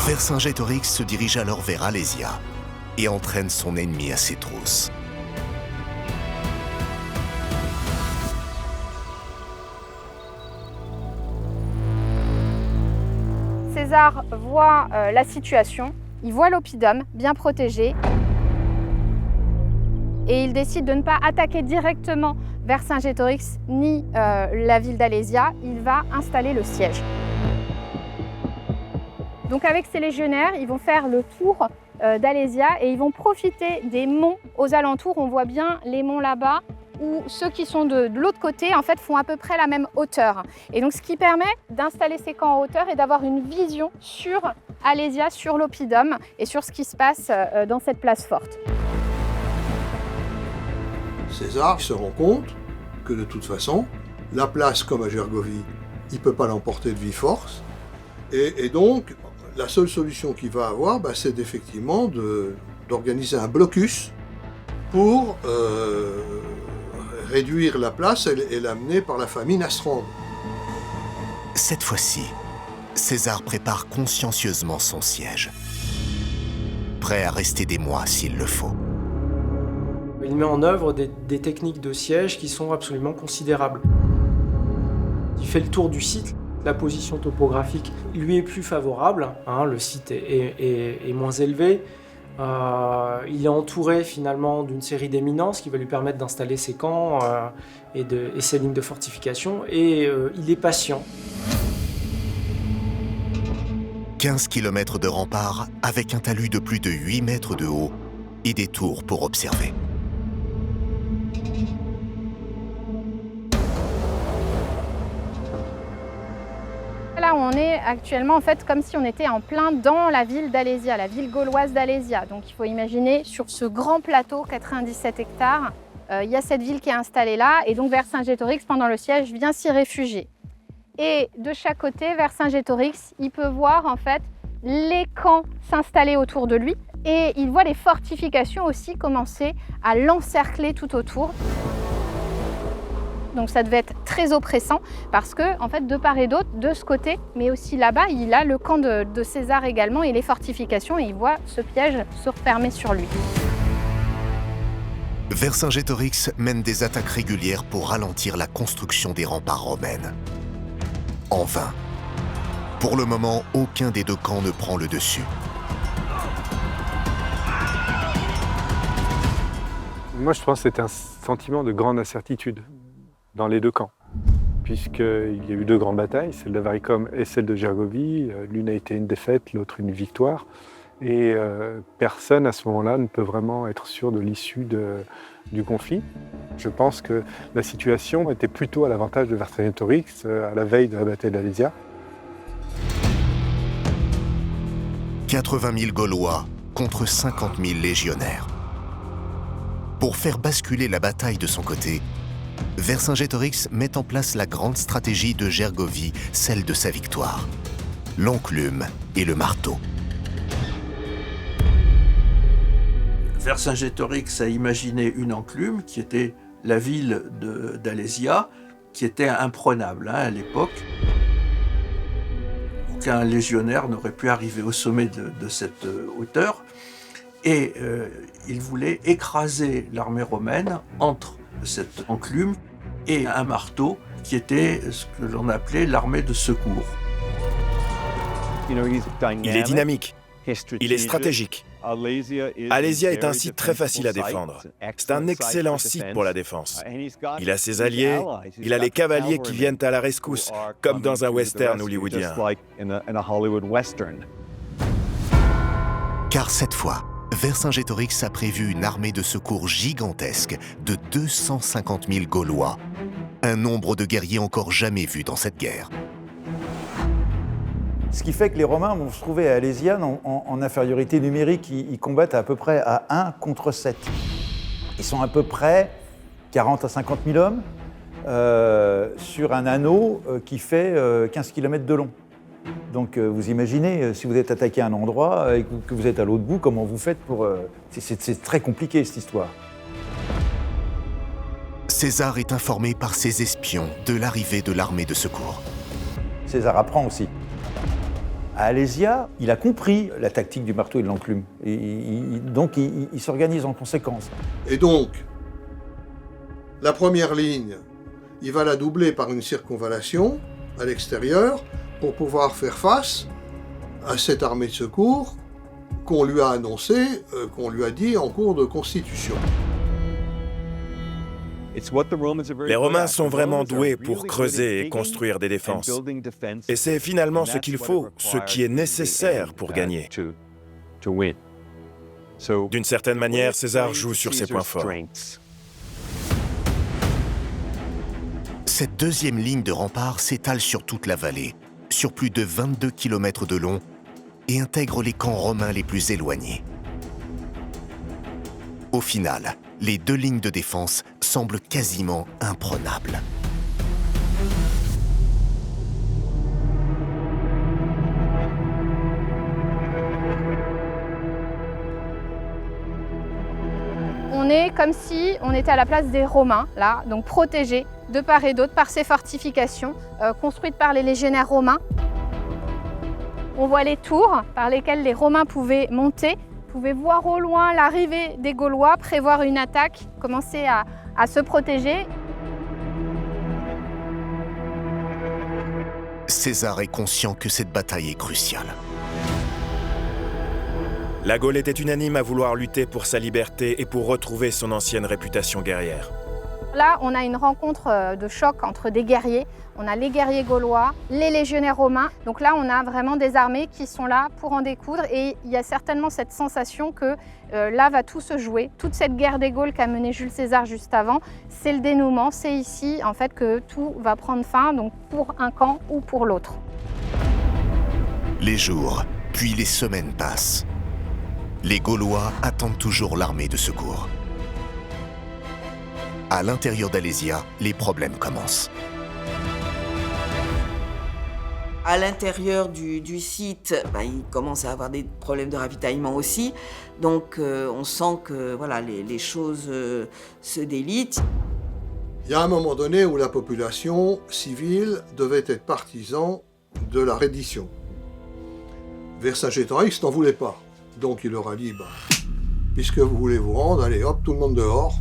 Vercingétorix se dirige alors vers Alésia et entraîne son ennemi à ses trousses. César voit la situation, il voit l'oppidum bien protégé et il décide de ne pas attaquer directement Vercingétorix ni la ville d'Alésia, il va installer le siège. Donc avec ses légionnaires, ils vont faire le tour d'Alésia et ils vont profiter des monts aux alentours. On voit bien les monts là-bas, où ceux qui sont de l'autre côté en fait, font à peu près la même hauteur. Et donc ce qui permet d'installer ces camps en hauteur et d'avoir une vision sur Alésia, sur l'oppidum et sur ce qui se passe dans cette place forte. César se rend compte que de toute façon, la place comme à Gergovie, il ne peut pas l'emporter de vive force. Et donc, la seule solution qu'il va avoir, c'est effectivement d'organiser un blocus pour réduire la place et l'amener par la famille Nastrande. Cette fois-ci, César prépare consciencieusement son siège, prêt à rester des mois s'il le faut. Il met en œuvre des techniques de siège qui sont absolument considérables. Il fait le tour du site. La position topographique lui est plus favorable, le site est moins élevé. Il est entouré finalement d'une série d'éminences qui va lui permettre d'installer ses camps et ses lignes de fortification, et il est patient. 15 km de remparts avec un talus de plus de 8 mètres de haut et des tours pour observer. Là, on est actuellement en fait comme si on était en plein dans la ville d'Alésia, la ville gauloise d'Alésia. Donc il faut imaginer sur ce grand plateau, 97 hectares, il y a cette ville qui est installée là, et donc Vercingétorix, pendant le siège, vient s'y réfugier. Et de chaque côté, Vercingétorix, il peut voir en fait les camps s'installer autour de lui, et il voit les fortifications aussi commencer à l'encercler tout autour. Donc ça devait être très oppressant parce que, en fait, de part et d'autre, de ce côté, mais aussi là-bas, il a le camp de César également et les fortifications, et il voit ce piège se refermer sur lui. Vercingétorix mène des attaques régulières pour ralentir la construction des remparts romaines. En vain. Pour le moment, aucun des deux camps ne prend le dessus. Moi, je pense que c'est un sentiment de grande incertitude dans les deux camps, puisqu'il y a eu deux grandes batailles, celle d'Avaricum et celle de Gergovie. L'une a été une défaite, l'autre une victoire. Et personne à ce moment-là ne peut vraiment être sûr de l'issue du conflit. Je pense que la situation était plutôt à l'avantage de Vercingétorix à la veille de la bataille d'Alésia. 80 000 Gaulois contre 50 000 légionnaires. Pour faire basculer la bataille de son côté, Vercingétorix met en place la grande stratégie de Gergovie, celle de sa victoire. L'enclume et le marteau. Vercingétorix a imaginé une enclume qui était la ville d'Alésia, qui était imprenable à l'époque. Aucun légionnaire n'aurait pu arriver au sommet de cette hauteur. Et il voulait écraser l'armée romaine entre cette enclume et un marteau qui était ce que l'on appelait l'armée de secours. Il est dynamique, il est stratégique. Alésia est un site très facile à défendre. C'est un excellent site pour la défense. Il a ses alliés, il a les cavaliers qui viennent à la rescousse, comme dans un western hollywoodien. Car cette fois, Vercingétorix a prévu une armée de secours gigantesque de 250 000 Gaulois, un nombre de guerriers encore jamais vu dans cette guerre. Ce qui fait que les Romains vont se trouver à Alésia en infériorité numérique. Ils combattent à peu près à 1 contre 7. Ils sont à peu près 40 à 50 000 hommes sur un anneau qui fait 15 km de long. Donc vous imaginez, si vous êtes attaqué à un endroit et que vous êtes à l'autre bout, comment vous faites pour... C'est très compliqué cette histoire. César est informé par ses espions de l'arrivée de l'armée de secours. César apprend aussi. À Alésia, il a compris la tactique du marteau et de l'enclume. Donc il s'organise en conséquence. Et donc, la première ligne, il va la doubler par une circonvallation à l'extérieur pour pouvoir faire face à cette armée de secours qu'on lui a annoncée, qu'on lui a dit en cours de constitution. Les Romains sont vraiment doués pour creuser et construire des défenses. Et c'est finalement ce qu'il faut, ce qui est nécessaire pour gagner. D'une certaine manière, César joue sur ses points forts. Cette deuxième ligne de rempart s'étale sur toute la vallée, sur plus de 22 km de long, et intègre les camps romains les plus éloignés. Au final, les deux lignes de défense semblent quasiment imprenables. On est comme si on était à la place des Romains, là, donc protégés de part et d'autre par ces fortifications construites par les légionnaires romains. On voit les tours par lesquelles les Romains pouvaient monter. Vous pouvez voir au loin l'arrivée des Gaulois, prévoir une attaque, commencer à se protéger. César est conscient que cette bataille est cruciale. La Gaule était unanime à vouloir lutter pour sa liberté et pour retrouver son ancienne réputation guerrière. Là, on a une rencontre de choc entre des guerriers. On a les guerriers gaulois, les légionnaires romains. Donc là, on a vraiment des armées qui sont là pour en découdre. Et il y a certainement cette sensation que là va tout se jouer. Toute cette guerre des Gaules qu'a menée Jules César juste avant, c'est le dénouement. C'est ici, en fait, que tout va prendre fin, donc pour un camp ou pour l'autre. Les jours, puis les semaines passent. Les Gaulois attendent toujours l'armée de secours. À l'intérieur d'Alésia, les problèmes commencent. À l'intérieur du site, il commence à avoir des problèmes de ravitaillement aussi. Donc on sent que voilà, les choses se délitent. Il y a un moment donné où la population civile devait être partisan de la reddition. Vercingétorix n'en voulait pas. Donc il leur a dit, puisque vous voulez vous rendre, allez hop, tout le monde dehors.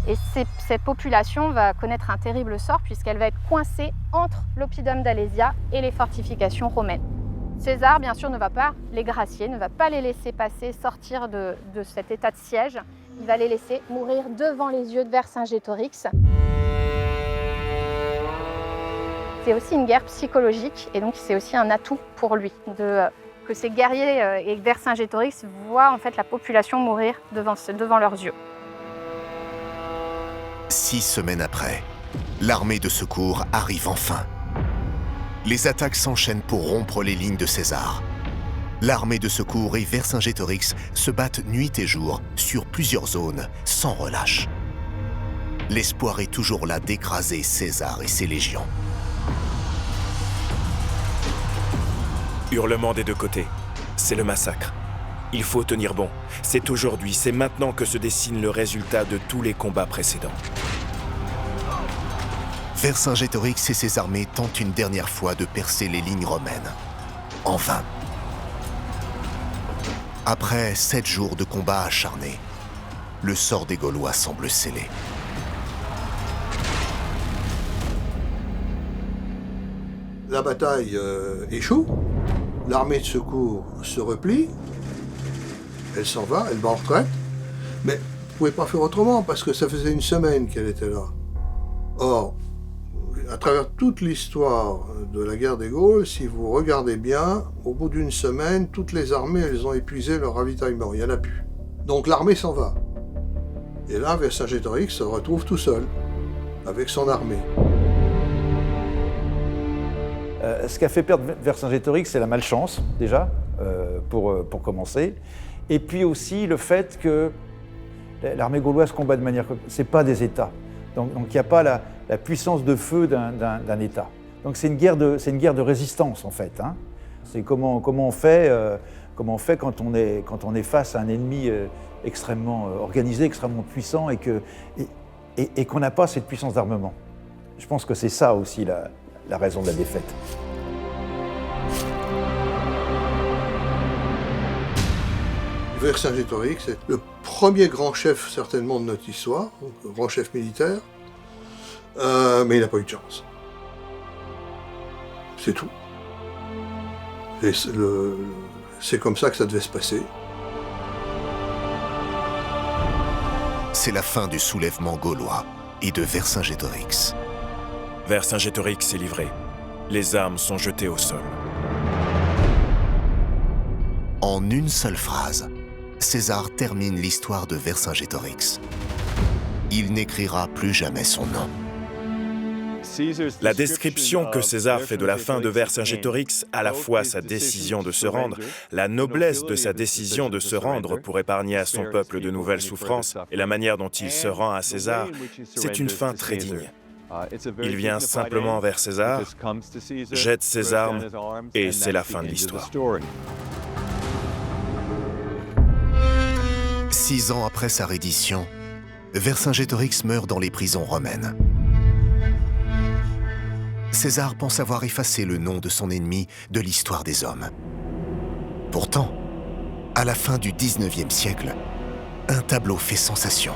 Et cette population va connaître un terrible sort puisqu'elle va être coincée entre l'oppidum d'Alésia et les fortifications romaines. César, bien sûr, ne va pas les gracier, ne va pas les laisser passer, sortir de cet état de siège. Il va les laisser mourir devant les yeux de Vercingétorix. C'est aussi une guerre psychologique et donc c'est aussi un atout pour lui que ces guerriers et Vercingétorix voient en fait la population mourir devant leurs yeux. 6 semaines après, l'armée de secours arrive enfin. Les attaques s'enchaînent pour rompre les lignes de César. L'armée de secours et Vercingétorix se battent nuit et jour sur plusieurs zones sans relâche. L'espoir est toujours là d'écraser César et ses légions. Hurlements des deux côtés. C'est le massacre. Il faut tenir bon. C'est aujourd'hui, c'est maintenant que se dessine le résultat de tous les combats précédents. Vercingétorix et ses armées tentent une dernière fois de percer les lignes romaines. En vain. Après 7 jours de combats acharnés, le sort des Gaulois semble scellé. La bataille échoue. L'armée de secours se replie. Elle s'en va, elle va en retraite. Mais vous ne pouvez pas faire autrement parce que ça faisait une semaine qu'elle était là. Or, à travers toute l'histoire de la guerre des Gaules, si vous regardez bien, au bout d'une semaine, toutes les armées, elles ont épuisé leur ravitaillement. Il n'y en a plus. Donc l'armée s'en va. Et là, Vercingétorix se retrouve tout seul, avec son armée. Ce qu'a fait perdre Vercingétorix, c'est la malchance, déjà, pour commencer. Et puis aussi le fait que l'armée gauloise combat de manière... Ce n'est pas des États. Donc il n'y a pas la puissance de feu d'un État. Donc c'est une guerre de résistance, en fait. Hein. C'est comment on fait quand on est face à un ennemi extrêmement organisé, extrêmement puissant et qu'on n'a pas cette puissance d'armement. Je pense que c'est ça aussi la raison de la défaite. Vercingétorix est le premier grand chef certainement de notre histoire, donc, grand chef militaire, mais il n'a pas eu de chance. C'est tout. Et c'est comme ça que ça devait se passer. C'est la fin du soulèvement gaulois et de Vercingétorix. Vercingétorix est livré. Les armes sont jetées au sol. En une seule phrase, César termine l'histoire de Vercingétorix. Il n'écrira plus jamais son nom. La description que César fait de la fin de Vercingétorix, à la fois sa décision de se rendre, la noblesse de sa décision de se rendre pour épargner à son peuple de nouvelles souffrances, et la manière dont il se rend à César, c'est une fin très digne. Il vient simplement vers César, jette ses armes, et c'est la fin de l'histoire. 6 ans après sa reddition, Vercingétorix meurt dans les prisons romaines. César pense avoir effacé le nom de son ennemi de l'histoire des hommes. Pourtant, à la fin du XIXe siècle, un tableau fait sensation.